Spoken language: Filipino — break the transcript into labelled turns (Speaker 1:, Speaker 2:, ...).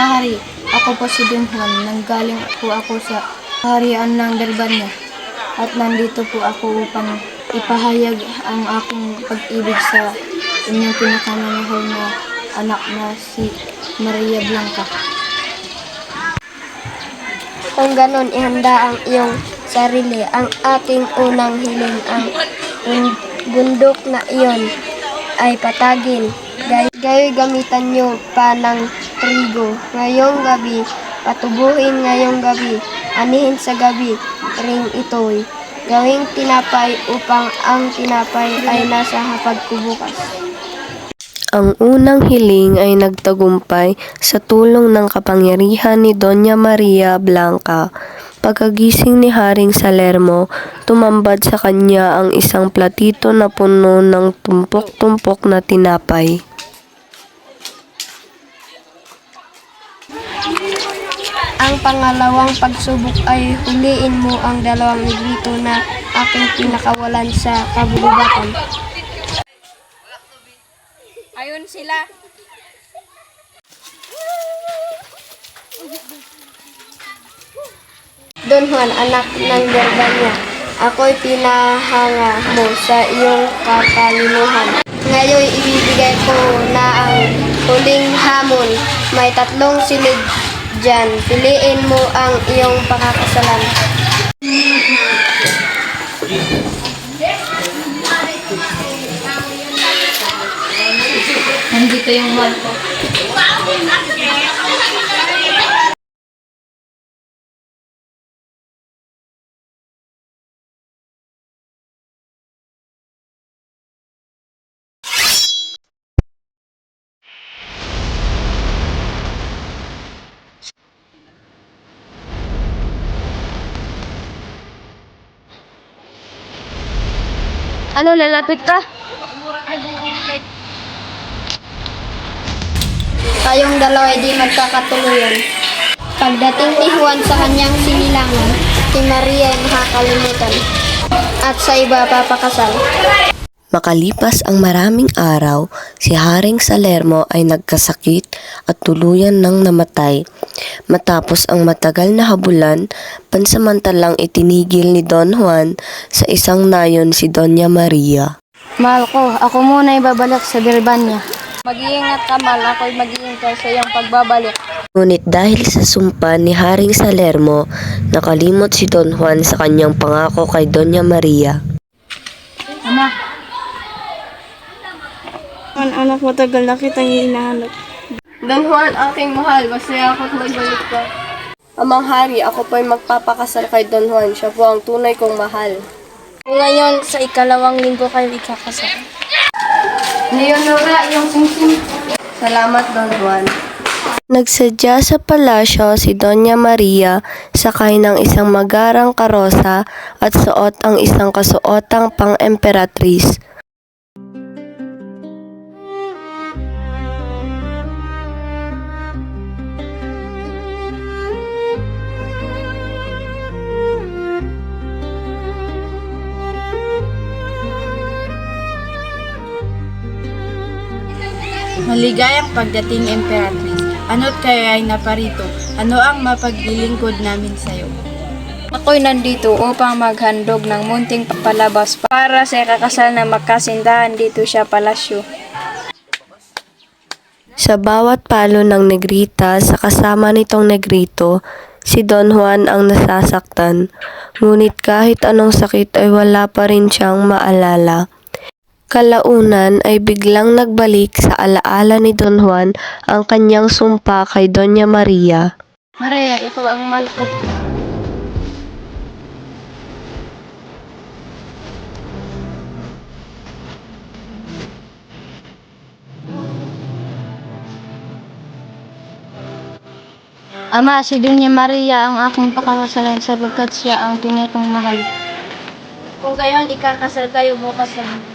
Speaker 1: Mahari, ako po si Don Juan. Nanggaling po ako sa kaharian ng Dalbanya at nandito po ako upang ipahayag ang aking pag-ibig sa inyong pinakamamahal na anak na si Maria Blanca.
Speaker 2: Kung ganon, ihanda ang iyong sarili. Ang aking unang hiling, ang bundok na iyon ay patagin. Gayoy gamitan nyo pa ng trigo. Ngayong gabi, patubuhin ngayong gabi. Anihin sa gabi, ring ito'y gawing tinapay upang ang tinapay ay nasa hapag ko bukas.
Speaker 3: Ang unang hiling ay nagtagumpay sa tulong ng kapangyarihan ni Doña Maria Blanca. Pagkagising ni Haring Salermo, tumambad sa kanya ang isang platito na puno ng tumpok-tumpok na tinapay.
Speaker 2: Ang pangalawang pagsubok ay huliin mo ang dalawang negrito na aking pinakawalan sa kabulubatan.
Speaker 1: Ayun sila.
Speaker 2: Don Juan, anak ng Dalbanya, ako'y pinahanga mo sa iyong katalinuhan. Ngayon ibibigay ko na ang huling hamon. May 3 silid dyan. Piliin mo ang iyong pakakasalan.
Speaker 1: Nandito yung mahal ko.
Speaker 2: Ano, lalapit ka? Kayong dalawa ay di magkakatuluyan. Pagdating ni Juan sa kanyang sinilangan, si Maria ay makakalimutan at sa iba papakasal.
Speaker 3: Makalipas ang maraming araw, si Haring Salermo ay nagkasakit at tuluyan nang namatay. Matapos ang matagal na habulan, pansamantalang itinigil ni Don Juan sa isang nayon si Doña Maria.
Speaker 1: Mahal ko, ako muna ibabalik sa Dalbanya.
Speaker 2: Mag-iingat ka, Mal. Ako'y mag-iintay sa iyong pagbabalik.
Speaker 3: Ngunit dahil sa sumpa ni Haring Salermo, nakalimot si Don Juan sa kanyang pangako kay Doña Maria.
Speaker 1: Ama,
Speaker 2: Anak, matagal na kitang hinahanap.
Speaker 1: Don Juan, aking mahal, masaya ako't magbalik ka.
Speaker 3: Amang hari, ako po'y magpapakasal kay Don Juan. Siya po ang tunay kong mahal.
Speaker 2: Ngayon, sa 2 linggo kayo ikakasal.
Speaker 1: Leonora, yung sing-sing.
Speaker 3: Salamat, Don Juan. Nagsadya sa palasyo si Doña Maria, sakay ng isang magarang karosa at suot ang isang kasuotang pang-emperatris.
Speaker 4: Maligayang pagdating, Emperatriz. Ano't kaya ay naparito? Ano ang mapaglilingkod namin sa'yo?
Speaker 1: Ako'y nandito upang maghandog ng munting palabas para sa kakasal na magkasindahan dito sa palasyo.
Speaker 3: Sa bawat palo ng negrita sa kasama nitong negrito, si Don Juan ang nasasaktan. Ngunit kahit anong sakit ay wala pa rin siyang maalala. Kalaunan ay biglang nagbalik sa alaala ni Don Juan ang kanyang sumpa kay Doña Maria.
Speaker 1: Maria, ikaw ang mahal ko. Ama, si Doña Maria ang aking pakakasalan sapagkat siya ang tunay kong mahal.
Speaker 2: Kung gayon, ikakasal kayo bukas lang.